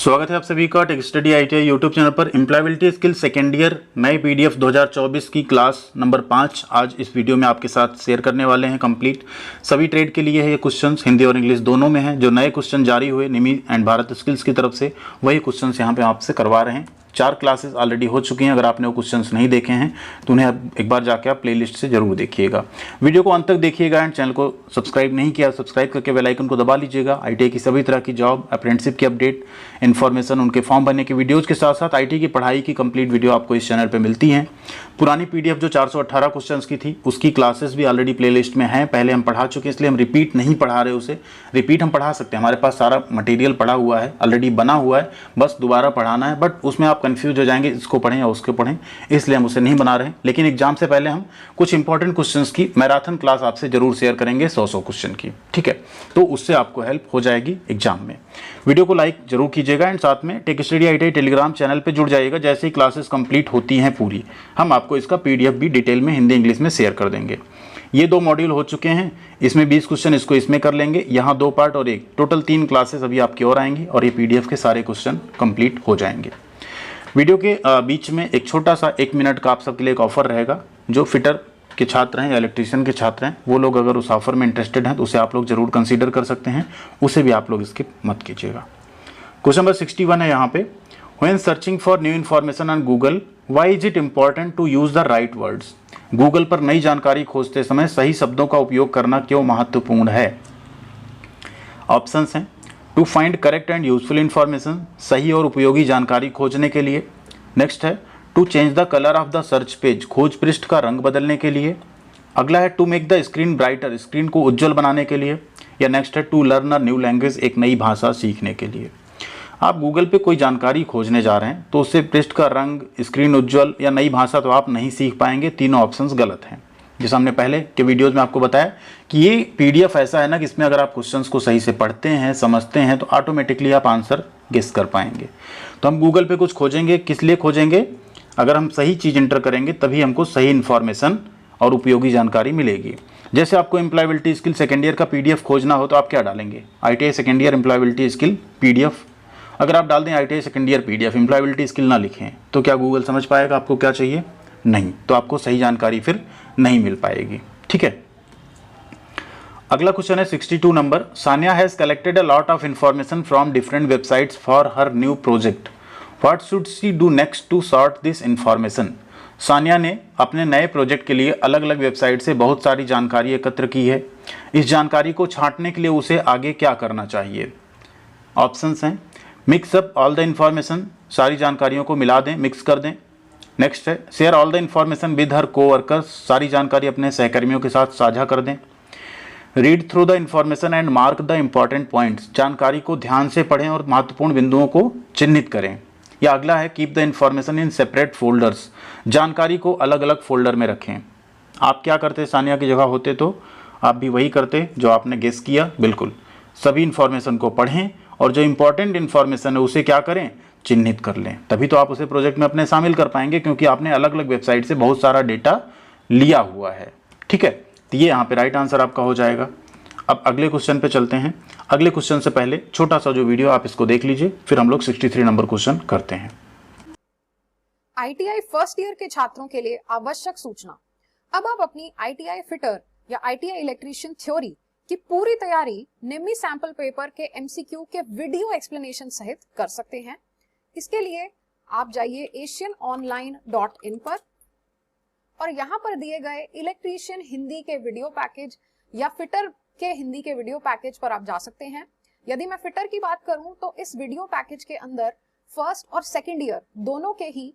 स्वागत है आप सभी का tech study ITI YouTube channel पर। एम्प्लॉयबिलिटी स्किल सेकेंड ईयर नए पीडीएफ 2024 की क्लास नंबर 5 आज इस वीडियो में आपके साथ शेयर करने वाले हैं। कंप्लीट सभी ट्रेड के लिए है ये क्वेश्चंस, हिंदी और इंग्लिश दोनों में हैं। जो नए क्वेश्चन जारी हुए निमी एंड भारत स्किल्स की तरफ से वही क्वेश्चंस यहाँ पे आपसे करवा रहे हैं। 4 क्लासेस ऑलरेडी हो चुकी हैं। अगर आपने वो क्वेश्चंस नहीं देखे हैं तो उन्हें एक बार जाके आप प्लेलिस्ट से जरूर देखिएगा। वीडियो को अंत तक देखिएगा एंड चैनल को सब्सक्राइब नहीं किया सब्सक्राइब करके बेल आइकन को दबा लीजिएगा। आईटीआई की सभी तरह की जॉब, अप्रेंटिसशिप की अपडेट, इन्फॉर्मेशन, उनके फॉर्म भरने की वीडियोज़ के साथ साथ आईटीआई की पढ़ाई की कंप्लीट वीडियो आपको इस चैनल पर मिलती हैं। पुरानी पीडीएफ जो 418 क्वेश्चंस की थी उसकी क्लासेस भी ऑलरेडी प्लेलिस्ट में हैं। पहले हम पढ़ा चुके हैं इसलिए हम रिपीट नहीं पढ़ा रहे उसे। रिपीट हम पढ़ा सकते हैं, हमारे पास सारा मटेरियल पढ़ा हुआ है, ऑलरेडी बना हुआ है, बस दोबारा पढ़ाना है। बट उसमें आप कंफ्यूज हो जाएंगे इसको पढ़ें या उसको पढ़ें, इसलिए हम उसे नहीं बना रहे हैं। लेकिन एग्जाम से पहले हम कुछ इंपॉर्टेंट क्वेश्चंस की मैराथन क्लास आपसे जरूर शेयर करेंगे, 100 क्वेश्चन की, ठीक है। तो उससे आपको हेल्प हो जाएगी एग्जाम में। वीडियो को लाइक जरूर कीजिएगा एंड साथ में tech study ITI Telegram channel पे जुड़ जाइएगा। जैसे ही क्लासेस कंप्लीट होती हैं पूरी, हम आपको इसका पीडीएफ भी डिटेल में हिंदी इंग्लिश में शेयर कर देंगे। ये 2 मॉड्यूल हो चुके हैं, इसमें 20 क्वेश्चन इसको इसमें कर लेंगे। यहाँ 2 पार्ट और एक टोटल 3 क्लासेस अभी आपकी और आएंगी और ये पीडीएफ के सारे क्वेश्चन कंप्लीट हो जाएंगे। वीडियो के बीच में एक छोटा सा 1 मिनट का आप सबके लिए एक ऑफर रहेगा। जो फिटर के छात्र हैं या इलेक्ट्रीशियन के छात्र हैं वो लोग अगर उस ऑफर में इंटरेस्टेड हैं तो उसे आप लोग जरूर कंसीडर कर सकते हैं, उसे भी आप लोग स्किप मत कीजिएगा। क्वेश्चन नंबर 61 है यहाँ पे, when searching for new information on Google why is it important to use the right words. Google पर नई जानकारी खोजते समय सही शब्दों का उपयोग करना क्यों महत्वपूर्ण है। ऑप्शंस हैं, to find correct and useful information, सही और उपयोगी जानकारी खोजने के लिए। नेक्स्ट है to change the colour of the search page, खोज पृष्ठ का रंग बदलने के लिए। अगला है to make the screen brighter, screen को उज्जवल बनाने के लिए। या नेक्स्ट है to learn a new language, एक नई भाषा सीखने के लिए। आप गूगल पे कोई जानकारी खोजने जा रहे हैं तो उससे पृष्ठ का रंग, स्क्रीन उज्जवल या नई भाषा तो आप नहीं सीख पाएंगे। तीनों ऑप्शंस गलत हैं। जैसे हमने पहले के वीडियोज़ में आपको बताया कि ये पीडीएफ ऐसा है ना कि इसमें अगर आप क्वेश्चंस को सही से पढ़ते हैं, समझते हैं तो ऑटोमेटिकली आप आंसर गेस कर पाएंगे। तो हम गूगल पे कुछ खोजेंगे, किस लिए खोजेंगे? अगर हम सही चीज़ इंटर करेंगे तभी हमको सही इन्फॉर्मेशन और उपयोगी जानकारी मिलेगी। जैसे आपको एम्प्लॉयबिलिटी स्किल सेकेंड ईयर का पीडीएफ खोजना हो तो आप क्या डालेंगे? ITI second year employability skill PDF. अगर आप डाल दें ITI second year PDF, employability skill ना लिखें तो क्या गूगल समझ पाएगा आपको क्या चाहिए? नहीं। तो आपको सही जानकारी फिर नहीं मिल पाएगी, ठीक है। अगला क्वेश्चन है 62 number, Sania has collected a lot of information from different websites for her new project, what should she do next to sort this information. Sania ने अपने नए प्रोजेक्ट के लिए अलग अलग वेबसाइट से बहुत सारी जानकारी एकत्र की है। इस जानकारी को छांटने के लिए उसे आगे क्या करना चाहिए? ऑप्शंस हैं, mix up all the information, सारी जानकारियों को मिला दें, मिक्स कर दें। नेक्स्ट है share all the information with her coworkers, सारी जानकारी अपने सहकर्मियों के साथ साझा कर दें। Read through the information and mark the important points, जानकारी को ध्यान से पढ़ें और महत्वपूर्ण बिंदुओं को चिन्हित करें। या अगला है keep the information in separate folders, जानकारी को अलग अलग फोल्डर में रखें। आप क्या करते सानिया की जगह होते तो आप भी वही करते जो आपने गेस किया। बिल्कुल सभी इंफॉर्मेशन को पढ़ें और जो इंपॉर्टेंट इंफॉर्मेशन है उसे क्या करें? चिन्हित कर लें। तभी तो आप उसे प्रोजेक्ट में अपने शामिल कर पाएंगे, क्योंकि आपने अलग अलग वेबसाइट से बहुत सारा डेटा लिया हुआ है, ठीक है। तो ये यहाँ पे राइट आंसर आपका हो जाएगा। अब अगले क्वेश्चन पे चलते हैं। अगले क्वेश्चन से पहले छोटा सा जो वीडियो आप इसको देख लीजिए, फिर हम लोग 63 नंबर क्वेश्चन करते हैं। आईटीआई फर्स्ट ईयर के छात्रों के लिए आवश्यक सूचना। अब आप अपनी आईटीआई फिटर या आईटीआई इलेक्ट्रीशियन थ्योरी की पूरी तैयारी निम्मी सैंपल पेपर के एमसीक्यू के वीडियो एक्सप्लेनेशन सहित कर सकते हैं। इसके लिए आप जाइए asianonline.in पर और यहाँ पर दिए गए इलेक्ट्रीशियन हिंदी के वीडियो पैकेज या फिटर के हिंदी के वीडियो पैकेज पर आप जा सकते हैं। यदि मैं फिटर की बात करूं तो इस वीडियो पैकेज के अंदर फर्स्ट और सेकंड ईयर दोनों के ही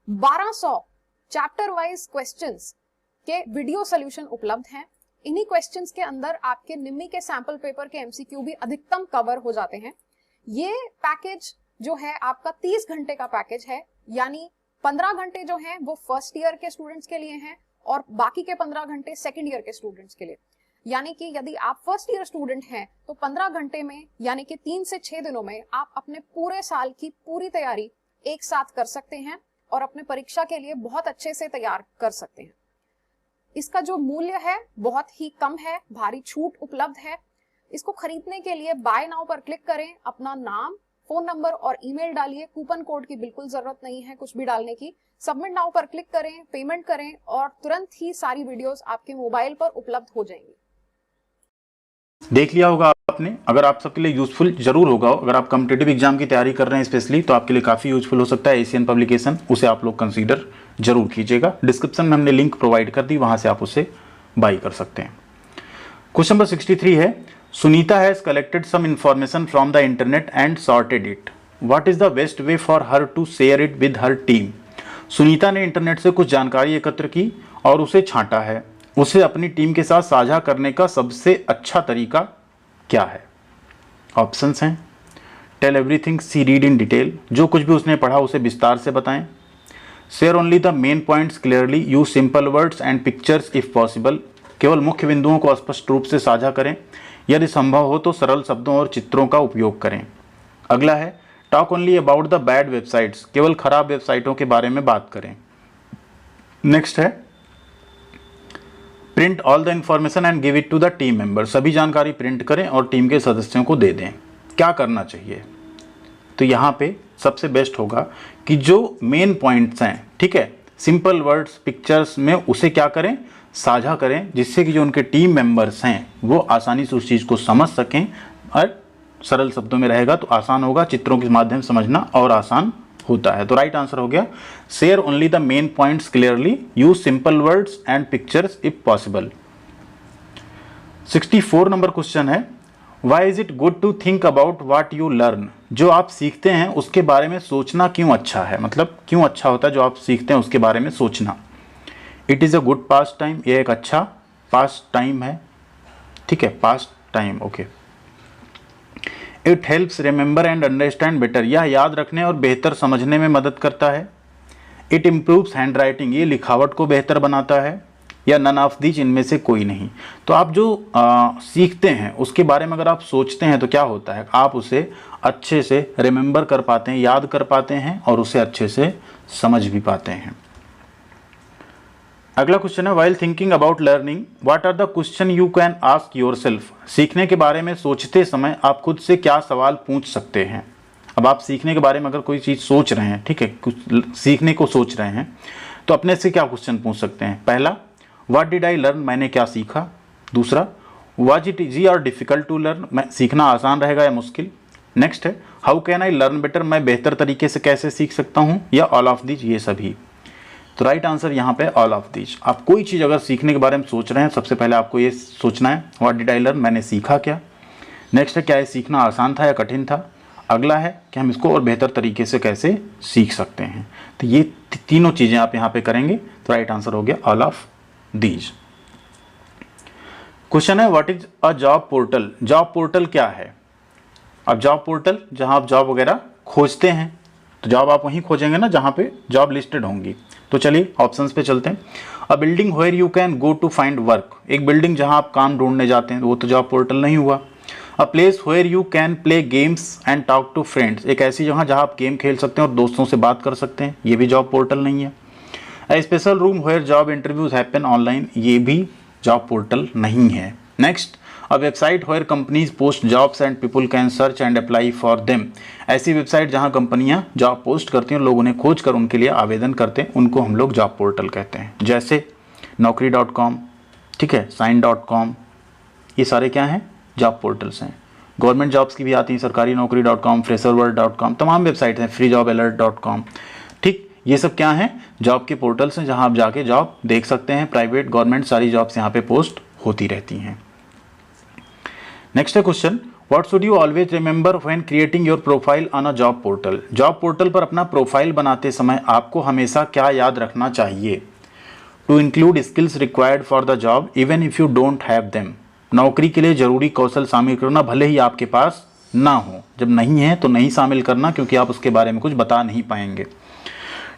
1200 चैप्टर वाइज क्वेश्चंस के वीडियो सोल्यूशन उपलब्ध हैं। इन्हीं क्वेश्चंस के अंदर आपके निम्मी के सैंपल पेपर के एमसीक्यू भी अधिकतम कवर हो जाते हैं। ये पैकेज जो है आपका 30 घंटे का पैकेज है, यानी 15 घंटे जो हैं वो फर्स्ट ईयर के स्टूडेंट्स के लिए हैं और बाकी के 15 घंटे सेकंड ईयर के स्टूडेंट्स के लिए। यानी कि यदि आप फर्स्ट ईयर स्टूडेंट हैं तो 15 घंटे में यानी कि 3 से 6 दिनों में आप अपने पूरे साल की पूरी तैयारी एक साथ कर सकते हैं और अपने परीक्षा के लिए बहुत अच्छे से तैयार कर सकते हैं। इसका जो मूल्य है बहुत ही कम है, भारी छूट उपलब्ध है। इसको खरीदने के लिए बाय नाउ पर क्लिक करें, अपना नाम, फोन नंबर और ईमेल डालिए। कूपन कोड की बिल्कुल जरूरत नहीं है कुछ भी डालने की। सबमिट नाउ पर क्लिक करें, पेमेंट करें और तुरंत ही सारी वीडियोस आपके मोबाइल पर उपलब्ध हो जाएंगी। देख लिया होगा आपने। अगर आप सबके लिए यूजफुल जरूर होगा, अगर आप कॉम्पिटिटिव एग्जाम की तैयारी कर रहे हैं स्पेशली, तो आपके लिए काफ़ी यूजफुल हो सकता है एशियन पब्लिकेशन, उसे आप लोग कंसीडर जरूर कीजिएगा। डिस्क्रिप्शन में हमने लिंक प्रोवाइड कर दी, वहां से आप उसे बाई कर सकते हैं। क्वेश्चन नंबर 63 है, Sunita has collected some information from the internet and sorted it. What is the best way for her to share it with her team. Sunita ने इंटरनेट से कुछ जानकारी एकत्र की और उसे छांटा है। उसे अपनी टीम के साथ साझा करने का सबसे अच्छा तरीका क्या है। ऑप्शंस हैं, tell everything she read in detail, जो कुछ भी उसने पढ़ा उसे विस्तार से बताएं। Share only the main points clearly, use simple words and pictures if possible, केवल मुख्य बिंदुओं को स्पष्ट रूप से साझा करें, यदि संभव हो तो सरल शब्दों और चित्रों का उपयोग करें। अगला है, talk only about the bad websites, केवल खराब वेबसाइटों के बारे में बात करें। नेक्स्ट है, print all the information and give it to the team member, सभी जानकारी प्रिंट करें और टीम के सदस्यों को दे दें। क्या करना चाहिए, तो यहाँ पे सबसे बेस्ट होगा कि जो मेन पॉइंट्स हैं, ठीक है, सिंपल वर्ड्स पिक्चर्स में उसे क्या करें, साझा करें, जिससे कि जो उनके टीम मेंबर्स हैं वो आसानी से उस चीज़ को समझ सकें। और सरल शब्दों में रहेगा तो आसान होगा, चित्रों के माध्यम से समझना और आसान होता है। तो राइट आंसर हो गया, share only the main points clearly, use simple words and pictures if possible. 64 number question है, why is it good to think about what you learn. जो आप सीखते हैं उसके बारे में सोचना क्यों अच्छा है, मतलब क्यों अच्छा होता है जो आप सीखते हैं उसके बारे में सोचना। It is a good past time, ये एक अच्छा पास्ट टाइम है, ठीक है, past time, okay. It helps remember and understand better, यह याद रखने और बेहतर समझने में मदद करता है। इट इम्प्रूव्स हैंड राइटिंग, ये लिखावट को बेहतर बनाता है। या नन ऑफ दीज, इनमें से कोई नहीं। तो आप जो सीखते हैं उसके बारे में अगर आप सोचते हैं तो क्या होता है, आप उसे अच्छे से रिमेंबर कर पाते हैं, याद कर पाते हैं और उसे अच्छे से समझ भी पाते हैं। अगला क्वेश्चन है, while thinking about learning what are the question you can ask yourself. सीखने के बारे में सोचते समय आप खुद से क्या सवाल पूछ सकते हैं। अब आप सीखने के बारे में अगर कोई चीज़ सोच रहे हैं, ठीक है, कुछ सीखने को सोच रहे हैं, तो अपने से क्या क्वेश्चन पूछ सकते हैं। पहला, व्हाट डिड आई लर्न, मैंने क्या सीखा। दूसरा, वाज इट इजी और डिफिकल्ट टू लर्न, मैं सीखना आसान रहेगा या मुश्किल। नेक्स्ट है, how can I learn better, मैं बेहतर तरीके से कैसे सीख सकता हूँ। या ऑल ऑफ दीज, ये सभी। तो राइट आंसर यहाँ पे ऑल ऑफ दीज। आप कोई चीज़ अगर सीखने के बारे में सोच रहे हैं, सबसे पहले आपको ये सोचना है, व्हाट डिड आई लर्न, मैंने सीखा क्या। नेक्स्ट है, क्या ये सीखना आसान था या कठिन था। अगला है कि हम इसको और बेहतर तरीके से कैसे सीख सकते हैं। तो ये तीनों चीज़ें आप यहाँ पे करेंगे तो राइट आंसर हो गया ऑल ऑफ दीज। क्वेश्चन है, what is a job portal. Job portal क्या है। अब जॉब पोर्टल जहां आप जॉब वगैरह खोजते हैं, तो जॉब आप वहीं खोजेंगे ना जहां पे जॉब लिस्टेड होंगी। तो चलिए ऑप्शंस पे चलते हैं। A building where you can go to find work, एक बिल्डिंग जहां आप काम ढूंढने जाते हैं, वो तो जॉब पोर्टल नहीं हुआ। A place where you can play games and talk to friends, एक ऐसी जगह जहां आप गेम खेल सकते हैं और दोस्तों से बात कर सकते हैं, ये भी जॉब पोर्टल नहीं है। A special room where job interviews happen online, ये भी जॉब पोर्टल नहीं है। Next, a website where companies post jobs and people can search and apply for them, ऐसी वेबसाइट जहां कंपनियां जॉब पोस्ट करती हैं और लोग उन्हें खोज कर उनके लिए आवेदन करते हैं, उनको हम लोग जॉब पोर्टल कहते हैं। जैसे naukri.com, ठीक है, sign.com, ये सारे क्या हैं, जॉब पोर्टल्स हैं। गवर्नमेंट जॉब्स की भी आती हैं, सरकारी नौकरी.com, fresherworld.com, तमाम वेबसाइट हैं, freejobalert.com, ठीक, ये सब क्या हैं, जॉब के पोर्टल्स हैं जहां आप जाके जॉब देख सकते हैं। प्राइवेट गवर्नमेंट सारी जॉब्स यहाँ पे पोस्ट होती रहती हैं। नेक्स्ट है question, what should you always remember when creating your profile on a job portal. Job portal पर अपना प्रोफाइल बनाते समय आपको हमेशा क्या याद रखना चाहिए। To include skills required for the job even if you don't have them, नौकरी के लिए जरूरी कौशल शामिल करना भले ही आपके पास ना हो, जब नहीं है तो नहीं शामिल करना क्योंकि आप उसके बारे में कुछ बता नहीं पाएंगे।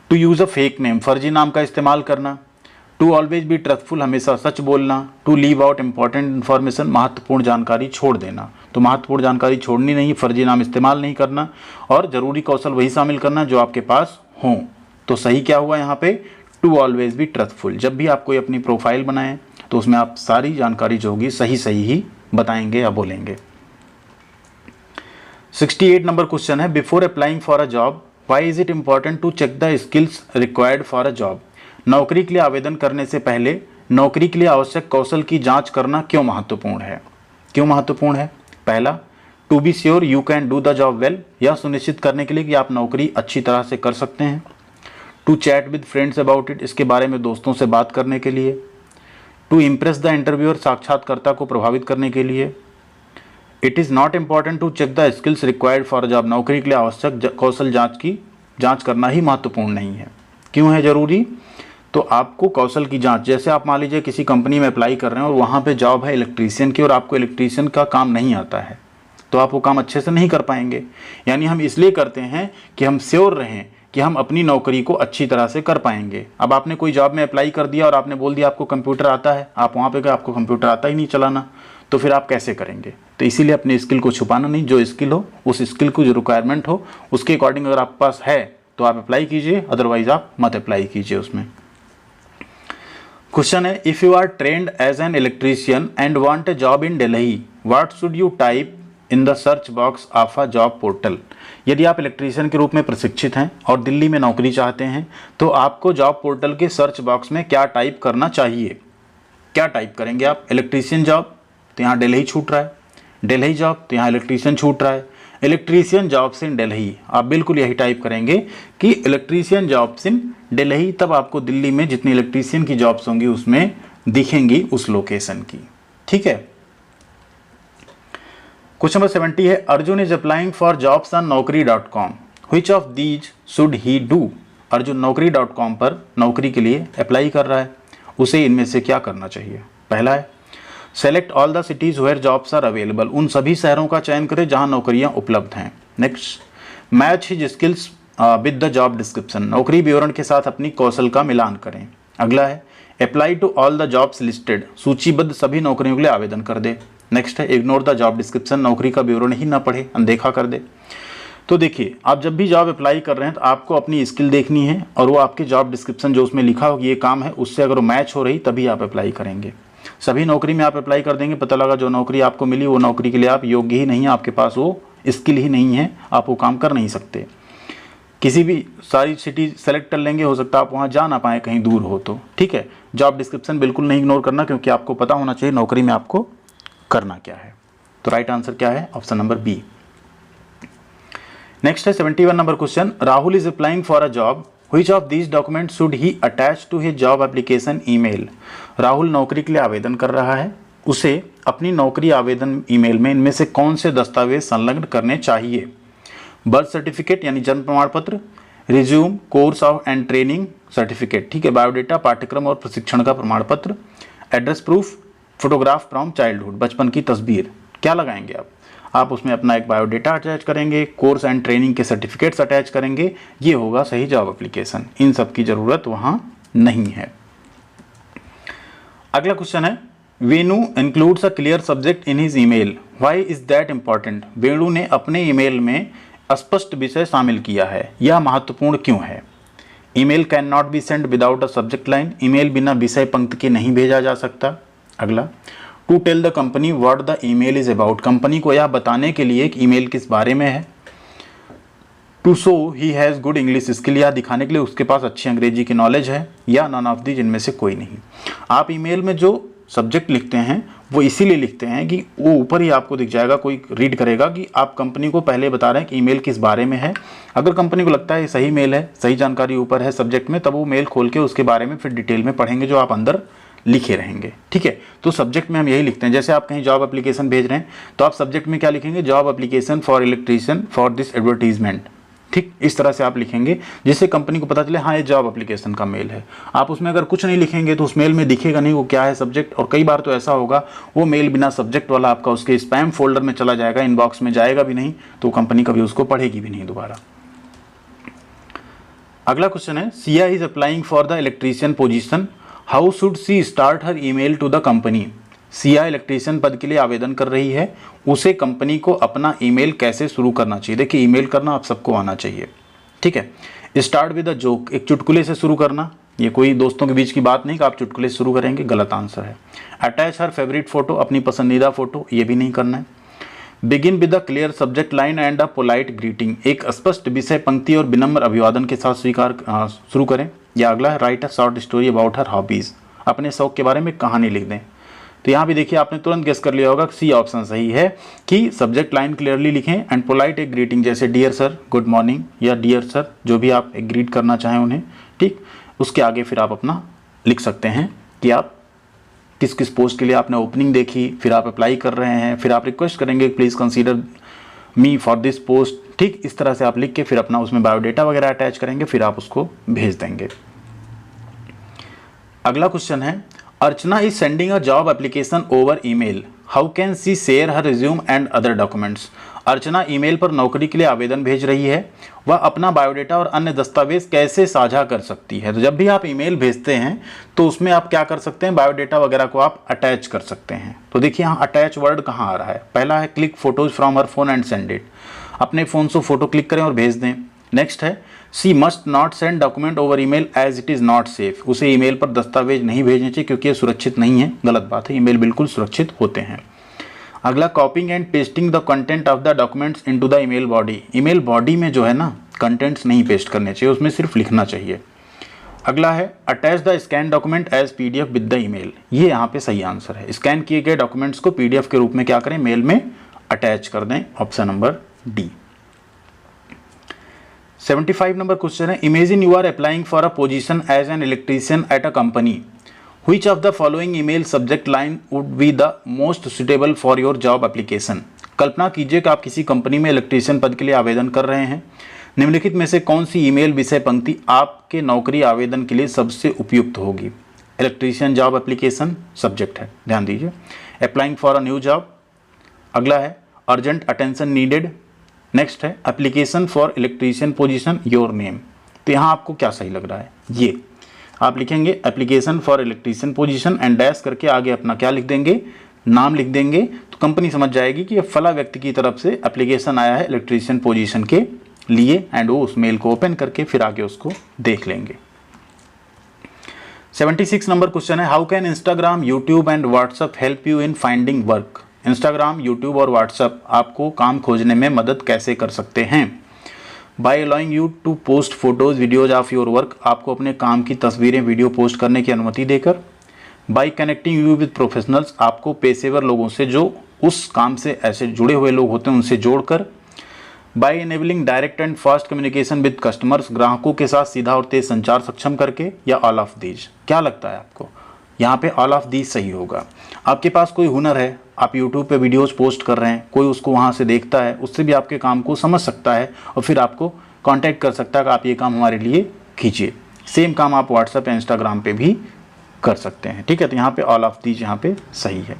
To use a fake name, फर्जी नाम का इस्तेमाल करना। टू ऑलवेज बी ट्रस्टफुल, हमेशा सच बोलना। To leave out important information, महत्वपूर्ण जानकारी छोड़ देना, तो महत्वपूर्ण जानकारी छोड़नी नहीं, फर्जी नाम इस्तेमाल नहीं करना और ज़रूरी कौशल वही शामिल करना जो आपके पास हों। तो सही क्या हुआ यहाँ पे, टू ऑलवेज बी ट्रस्टफुल। जब भी आप कोई अपनी प्रोफाइल बनाएं तो उसमें आप सारी जानकारी जो होगी सही सही ही बताएंगे या बोलेंगे। 68 नंबर क्वेश्चन है, before applying for a job why is it important to check the skills required for a job. नौकरी के लिए आवेदन करने से पहले नौकरी के लिए आवश्यक कौशल की जांच करना क्यों महत्वपूर्ण है। क्यों महत्वपूर्ण है? पहला, to be sure you can do the job well, यह सुनिश्चित करने के लिए कि आप नौकरी अच्छी तरह से कर सकते हैं। To chat with friends about it, इसके बारे में दोस्तों से बात करने के लिए। टू इम्प्रेस द इंटरव्यूअर, साक्षात्कारता को प्रभावित करने के लिए। It is not important to check the skills required for a job, नौकरी के लिए आवश्यक कौशल जांच करना ही महत्वपूर्ण नहीं है। क्यों है जरूरी? तो आपको कौशल की जांच, जैसे आप मान लीजिए किसी कंपनी में अप्लाई कर रहे हैं और वहाँ पे जॉब है इलेक्ट्रीशियन की और आपको इलेक्ट्रीशियन का काम नहीं आता है, तो आप वो काम अच्छे से नहीं कर पाएंगे। यानी हम इसलिए करते हैं कि हम श्योर रहें कि हम अपनी नौकरी को अच्छी तरह से कर पाएंगे। अब आपने कोई जॉब में अप्लाई कर दिया और आपने बोल दिया आपको कंप्यूटर आता है, आप वहाँ पे गए आपको कंप्यूटर आता ही नहीं चलाना, तो फिर आप कैसे करेंगे? तो इसीलिए अपने स्किल को छुपाना नहीं, जो स्किल हो उस स्किल को जो रिक्वायरमेंट हो उसके अकॉर्डिंग अगर आपके पास है तो आप अप्लाई कीजिए, अदरवाइज आप मत अप्लाई कीजिए उसमें। क्वेश्चन है, if you are trained as an electrician and want a job in Delhi, what should you type in the search box of a job portal. यदि आप इलेक्ट्रीशियन के रूप में प्रशिक्षित हैं और दिल्ली में नौकरी चाहते हैं तो आपको जॉब पोर्टल के सर्च बॉक्स में क्या टाइप करना चाहिए? क्या टाइप करेंगे आप? इलेक्ट्रीशियन जॉब तो यहाँ दिल्ली छूट रहा है, दिल्ली जॉब तो यहाँ इलेक्ट्रीशियन छूट रहा है, इलेक्ट्रीशियन जॉब्स इन दिल्ली, आप बिल्कुल यही टाइप करेंगे कि इलेक्ट्रीशियन जॉब्स इन दिल्ली, तब आपको दिल्ली में जितनी इलेक्ट्रीशियन की जॉब्स होंगी उसमें दिखेंगी उस लोकेशन की। ठीक है। क्वेश्चन नंबर 70 है, Arjun is applying for jobs on naukri.com, which of these should he do. Arjun naukri.com पर नौकरी के लिए अप्लाई कर रहा है, उसे इनमें से क्या करना चाहिए? पहला है, select all the cities where jobs are available, उन सभी शहरों का चयन करें जहां नौकरियां उपलब्ध हैं। Next, match his skills with the job description, नौकरी विवरण के साथ अपनी कौशल का मिलान करें। अगला है, apply to all the jobs listed, सूचीबद्ध सभी नौकरियों के लिए आवेदन कर दे। नेक्स्ट है, इग्नोर द जॉब डिस्क्रिप्शन, नौकरी का विवरण ही ना पढ़े, अनदेखा कर दे। तो देखिए, आप जब भी जॉब अप्लाई कर रहे हैं तो आपको अपनी स्किल देखनी है और वो आपके जॉब डिस्क्रिप्शन जो उसमें लिखा हो ये काम है उससे अगर मैच हो रही तभी आप अप्लाई करेंगे। सभी नौकरी में आप अप्लाई कर देंगे, पता लगा जो नौकरी आपको मिली वो नौकरी के लिए आप योग्य ही नहीं है, आपके पास वो स्किल ही नहीं है, आप वो काम कर नहीं सकते। किसी भी सारी सिटी सेलेक्ट कर लेंगे, हो सकता है आप वहाँ जा ना पाए, कहीं दूर हो तो। ठीक है, जॉब डिस्क्रिप्शन बिल्कुल नहीं इग्नोर करना, क्योंकि आपको पता होना चाहिए नौकरी में आपको करना क्या है। तो राइट आंसर क्या है? Option number B. नेक्स्ट है 71 number question, Rahul is applying for a job, which of these document should he attach to his job application email. Rahul नौकरी के लिए आवेदन कर रहा है, उसे अपनी नौकरी आवेदन ईमेल में इनमें से कौन से दस्तावेज संलग्न करने चाहिए? बर्थ सर्टिफिकेट यानी जन्म प्रमाण पत्र, resume, course of and training certificate, ठीक है, बायोडेटा, पाठ्यक्रम और प्रशिक्षण का प्रमाण पत्र, address proof, photograph from childhood, बचपन की तस्वीर। क्या लगाएंगे आप उसमें अपना एक बायोडेटा अटैच करेंगे, कोर्स एंड ट्रेनिंग के सर्टिफिकेट्स अटैच करेंगे, ये होगा सही जॉब एप्लीकेशन। इन सब की जरूरत वहां नहीं है। अगला क्वेश्चन है, Venu includes a clear subject in his email, why is that important. Venu ने अपने ईमेल में स्पष्ट विषय शामिल किया है, यह महत्वपूर्ण क्यों है? Email can not be send without a subject line, email बिना विषय पंक्ति के नहीं भेजा जा सकता। अगला, to tell the company what the email is about, company को यह बताने के लिए कि ईमेल किस बारे में है। To show he has good English skill, यह दिखाने के लिए उसके पास अच्छी अंग्रेजी की नॉलेज है, या नॉन ऑफ दी, जिनमें से कोई नहीं। आप ईमेल में जो सब्जेक्ट लिखते हैं वो इसीलिए लिखते हैं कि वो ऊपर ही आपको दिख जाएगा, कोई रीड करेगा कि आप कंपनी को पहले बता रहे हैं कि ईमेल किस बारे में है। अगर कंपनी को लगता है ये सही मेल है, सही जानकारी ऊपर है सब्जेक्ट में, तब वो मेल खोल के उसके बारे में फिर डिटेल में पढ़ेंगे जो आप अंदर लिखे रहेंगे। ठीक है, तो सब्जेक्ट में हम यही लिखते हैं। जैसे आप कहीं जॉब एप्लीकेशन भेज रहे हैं तो आप सब्जेक्ट में क्या लिखेंगे? Job application for electrician for this advertisement. ठीक, इस तरह से आप लिखेंगे जिससे कंपनी को पता चले हाँ ये जॉब एप्लीकेशन का मेल है। आप उसमें अगर कुछ नहीं लिखेंगे तो उस मेल में दिखेगा नहीं वो क्या है सब्जेक्ट, और कई बार तो ऐसा होगा वो मेल बिना सब्जेक्ट वाला आपका उसके स्पैम फोल्डर में चला जाएगा, इनबॉक्स में जाएगा भी नहीं, तो कंपनी कभी उसको पढ़ेगी भी नहीं दोबारा। अगला क्वेश्चन है, Siya is applying for the electrician position, how should she start her email to the company. Siya electrician पद के लिए आवेदन कर रही है, उसे कंपनी को अपना ईमेल कैसे शुरू करना चाहिए? देखिए, ईमेल करना आप सबको आना चाहिए। ठीक है, स्टार्ट विद अ जोक, एक चुटकुले से शुरू करना, ये कोई दोस्तों के बीच की बात नहीं कि आप चुटकुले से शुरू करेंगे, गलत आंसर है। अटैच हर फेवरेट फोटो, अपनी पसंदीदा फोटो, ये भी नहीं करना है। Begin with a clear subject line and a polite greeting, एक स्पष्ट विषय पंक्ति और विनम्र अभिवादन के साथ शुरू करें। या अगला है right a short story about her hobbies, अपने शौक के बारे में कहानी लिख दें। तो यहाँ भी देखिए आपने तुरंत गेस कर लिया होगा सी ऑप्शन सही है कि सब्जेक्ट लाइन क्लियरली लिखें एंड पोलाइट एक ग्रीटिंग, जैसे डियर सर, गुड मॉर्निंग या डियर सर, जो भी आप एक ग्रीट करना चाहें उन्हें, ठीक, उसके आगे फिर आप अपना लिख सकते हैं कि आप किस किस पोस्ट के लिए आपने ओपनिंग देखी, फिर आप अप्लाई कर रहे हैं, फिर आप रिक्वेस्ट करेंगे please consider me for this post, ठीक, इस तरह से आप लिख के फिर अपना उसमें बायोडेटा वगैरह अटैच करेंगे, फिर आप उसको भेज देंगे। अगला क्वेश्चन है Archana is sending a job application over email, how can she share her resume and other documents. Archana email पर नौकरी के लिए आवेदन भेज रही है, वह अपना बायोडेटा और अन्य दस्तावेज कैसे साझा कर सकती है। तो जब भी आप ईमेल भेजते हैं तो उसमें आप क्या कर सकते हैं, बायोडेटा वगैरह को आप अटैच कर सकते हैं। तो देखिए यहाँ अटैच वर्ड कहाँ आ रहा है, पहला है click photos from her phone and send it, अपने फ़ोन से फ़ोटो क्लिक करें और भेज दें। नेक्स्ट है she must not send document over email as it is not safe, उसे ईमेल पर दस्तावेज नहीं भेजने चाहिए क्योंकि ये सुरक्षित नहीं है, गलत बात है, ईमेल बिल्कुल सुरक्षित होते हैं। अगला कॉपिंग and pasting the content of the documents into the email body, email body में जो है ना कंटेंट्स नहीं पेस्ट करने चाहिए, उसमें सिर्फ लिखना चाहिए। अगला है attach the scan document as PDF with the email, ये यहाँ पे सही आंसर है, स्कैन किए गए डॉक्यूमेंट्स को पीडीएफ के रूप में क्या करें, मेल में अटैच कर दें, option number D. 75 number question है imagine you are applying for a position as an electrician at a company, which of the following email subject line would be the most suitable for your job application. कल्पना कीजिए कि आप किसी company में electrician पद के लिए आवेदन कर रहे हैं, निम्नलिखित में से कौन सी ईमेल विषय पंक्ति आपके नौकरी आवेदन के लिए सबसे उपयुक्त होगी। इलेक्ट्रीशियन जॉब एप्लीकेशन सब्जेक्ट है, ध्यान दीजिए, applying for a new job, अगला है अर्जेंट अटेंशन नीडेड, नेक्स्ट है application for electrician position your name. तो यहाँ आपको क्या सही लग रहा है, ये आप लिखेंगे application for electrician position and dash करके आगे अपना क्या लिख देंगे, नाम लिख देंगे, तो कंपनी समझ जाएगी कि ये फला व्यक्ति की तरफ से एप्लीकेशन आया है इलेक्ट्रीशियन पोजीशन के लिए एंड वो उस मेल को ओपन करके फिर आगे उसको देख लेंगे। 76 नंबर क्वेश्चन है how can Instagram, YouTube and WhatsApp help you in finding work. Instagram, YouTube और व्हाट्सएप आपको काम खोजने में मदद कैसे कर सकते हैं। By allowing you to post photos videos of your work, आपको अपने काम की तस्वीरें वीडियो पोस्ट करने की अनुमति देकर। Bye connecting you with professionals, आपको पेशेवर लोगों से जो उस काम से ऐसे जुड़े हुए लोग होते हैं उनसे जोड़कर। By enabling direct and fast communication with customers, ग्राहकों के साथ सीधा और तेज संचार सक्षम करके, या ऑल ऑफ दीज। क्या लगता है आपको, यहाँ पे ऑल ऑफ दीज सही होगा। आपके पास कोई हुनर है, आप यूट्यूब पे वीडियोस पोस्ट कर रहे हैं, कोई उसको वहाँ से देखता है, उससे भी आपके काम को समझ सकता है और फिर आपको कांटेक्ट कर सकता है कि आप ये काम हमारे लिए कीजिए। सेम काम आप व्हाट्सएप या इंस्टाग्राम पे भी कर सकते हैं, ठीक है। तो यहाँ पे ऑल ऑफ दीज यहाँ पे सही है।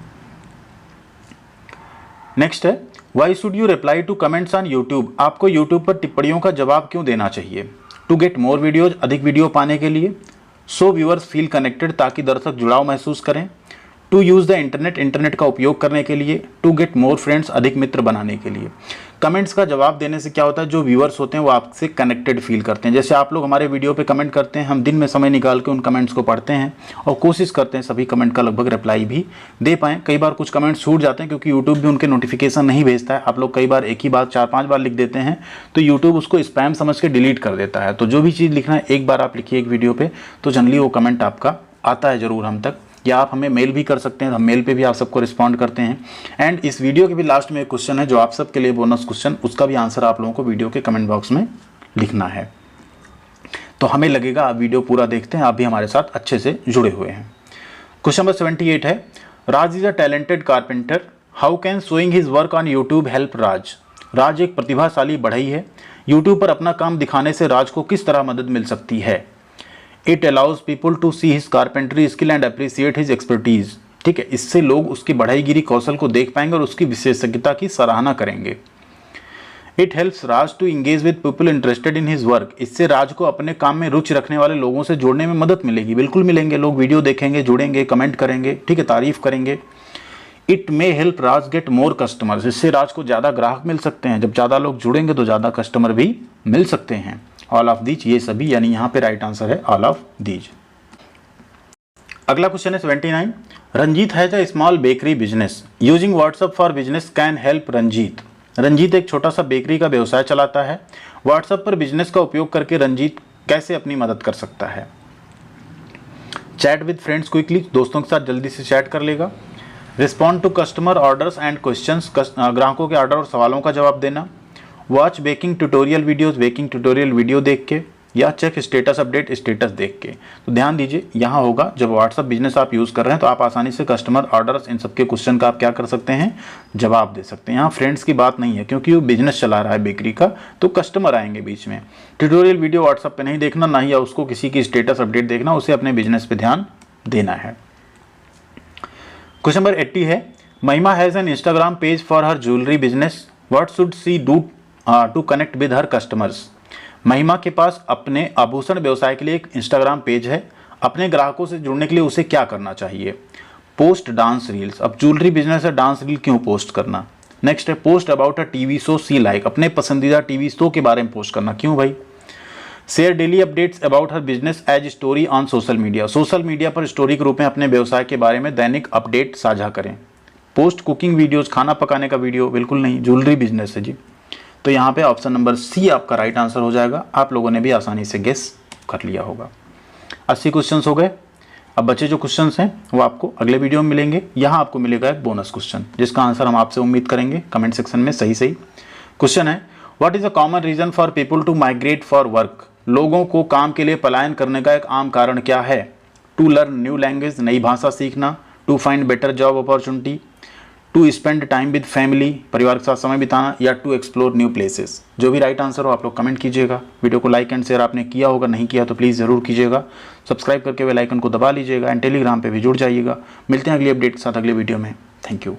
नेक्स्ट है why should you reply to comments on YouTube, आपको यूट्यूब पर टिप्पणियों का जवाब क्यों देना चाहिए। टू गेट मोर वीडियोज, अधिक वीडियो पाने के लिए। सो व्यूअर्स फील कनेक्टेड, ताकि दर्शक जुड़ाव महसूस करें। To use the internet, internet का उपयोग करने के लिए। टू गेट मोर फ्रेंड्स, अधिक मित्र बनाने के लिए। कमेंट्स का जवाब देने से क्या होता है, जो व्यूअर्स होते हैं वो आपसे कनेक्टेड फील करते हैं। जैसे आप लोग हमारे वीडियो पे कमेंट करते हैं, हम दिन में समय निकाल के उन कमेंट्स को पढ़ते हैं और कोशिश करते हैं सभी कमेंट का लगभग रिप्लाई भी दे पाएँ। कई बार कुछ कमेंट्स छूट जाते हैं क्योंकि यूट्यूब भी उनके नोटिफिकेशन नहीं भेजता है। आप लोग कई बार एक ही बात 4-5 बार लिख देते हैं तो यूट्यूब उसको स्पैम समझ के डिलीट कर देता है। तो जो भी चीज़ लिखना है एक बार आप लिखिए एक वीडियो पे, तो जनरली वो कमेंट आपका आता है ज़रूर हम तक, या आप हमें मेल भी कर सकते हैं, हम मेल पे भी आप सबको रिस्पॉन्ड करते हैं। एंड इस वीडियो के भी लास्ट में एक क्वेश्चन है जो आप सबके लिए बोनस क्वेश्चन, उसका भी आंसर आप लोगों को वीडियो के कमेंट बॉक्स में लिखना है। तो हमें लगेगा आप वीडियो पूरा देखते हैं, आप भी हमारे साथ अच्छे से जुड़े हुए हैं। क्वेश्चन नंबर 78 है Raj is a talented carpenter, how can showing his work on YouTube help Raj. Raj एक प्रतिभाशाली बढ़ई है, यूट्यूब पर अपना काम दिखाने से राज को किस तरह मदद मिल सकती है। It allows people to see his carpentry skill and appreciate his expertise, ठीक है। इससे लोग उसकी बढ़ईगिरी कौशल को देख पाएंगे और उसकी विशेषज्ञता की सराहना करेंगे। It helps Raj to engage with people interested in his work, इससे राज को अपने काम में रुचि रखने वाले लोगों से जोड़ने में मदद मिलेगी। बिल्कुल मिलेंगे, लोग वीडियो देखेंगे, जुड़ेंगे, कमेंट करेंगे, ठीक है, तारीफ करेंगे। It may help Raj get more customers, इससे राज को ज़्यादा ग्राहक मिल सकते हैं। जब ज़्यादा लोग जुड़ेंगे तो ज़्यादा कस्टमर भी मिल सकते हैं। ऑल ऑफ दीज, ये सभी, यानी यहाँ पे राइट आंसर है ऑल ऑफ दीज। अगला क्वेश्चन है 79 Ranjit has a small bakery business using WhatsApp for business can help Ranjit. Ranjit एक छोटा सा बेकरी का व्यवसाय चलाता है। व्हाट्सएप पर बिजनेस का उपयोग करके रंजीत कैसे अपनी मदद कर सकता है? चैट विद फ्रेंड्स क्विकली, दोस्तों के साथ जल्दी से चैट कर लेगा। Respond to customer orders and questions, ग्राहकों के ऑर्डर और सवालों का जवाब देना। Watch baking tutorial videos, baking tutorial video देख के, या चेक स्टेटस अपडेट स्टेटस देख के। तो ध्यान दीजिए, यहाँ होगा जब व्हाट्सअप बिजनेस आप यूज़ कर रहे हैं तो आप आसानी से कस्टमर ऑर्डर्स इन सबके क्वेश्चन का आप क्या कर सकते हैं, जवाब दे सकते हैं। यहाँ फ्रेंड्स की बात नहीं है क्योंकि वो बिजनेस चला रहा है बेकरी का, तो कस्टमर आएंगे बीच में। ट्यूटोरियल वीडियो व्हाट्सअप पे नहीं देखना, ना ही उसको किसी की स्टेटस अपडेट देखना, उसे अपने बिजनेस पे ध्यान देना है। क्वेश्चन नंबर 80 है, Mahima has an Instagram page for her jewellery business, what should she do to connect with her customers. Mahima के पास अपने आभूषण व्यवसाय के लिए एक इंस्टाग्राम पेज है, अपने ग्राहकों से जुड़ने के लिए उसे क्या करना चाहिए? Post dance reels. अब ज्वेलरी बिजनेस है, डांस रील क्यों पोस्ट करना? नेक्स्ट है post about a TV show she like, अपने पसंदीदा टीवी शो के बारे में पोस्ट करना, क्यों भाई? Share daily updates about her business as story on social media, social media पर स्टोरी के रूप में अपने व्यवसाय के बारे में दैनिक अपडेट साझा करें। पोस्ट कुकिंग वीडियोज, खाना पकाने का वीडियो, बिल्कुल नहीं, ज्वेलरी बिजनेस है जी। तो यहाँ पे ऑप्शन नंबर सी आपका राइट आंसर हो जाएगा। आप लोगों ने भी आसानी से गेस कर लिया होगा। 80 क्वेश्चंस हो गए। अब बचे जो क्वेश्चंस हैं वो आपको अगले वीडियो में मिलेंगे। यहाँ आपको मिलेगा एक बोनस क्वेश्चन जिसका आंसर हम आपसे उम्मीद करेंगे कमेंट सेक्शन में सही क्वेश्चन है, what is a common reason for people to migrate for work. लोगों को काम के लिए पलायन करने का एक आम कारण क्या है? टू लर्न न्यू लैंग्वेज, नई भाषा सीखना, to find better job opportunity, to spend time with family, परिवार के साथ समय बिताना, या टू एक्सप्लोर न्यू प्लेसेस। जो भी राइट आंसर हो आप लोग कमेंट कीजिएगा। वीडियो को लाइक एंड शेयर आपने किया होगा, नहीं किया तो प्लीज़ ज़रूर कीजिएगा। सब्सक्राइब करके बेल आइकन को दबा लीजिएगा एंड टेलीग्राम पे भी जुड़ जाइएगा। मिलते हैं अगली अपडेट के साथ अगले वीडियो में। Thank you.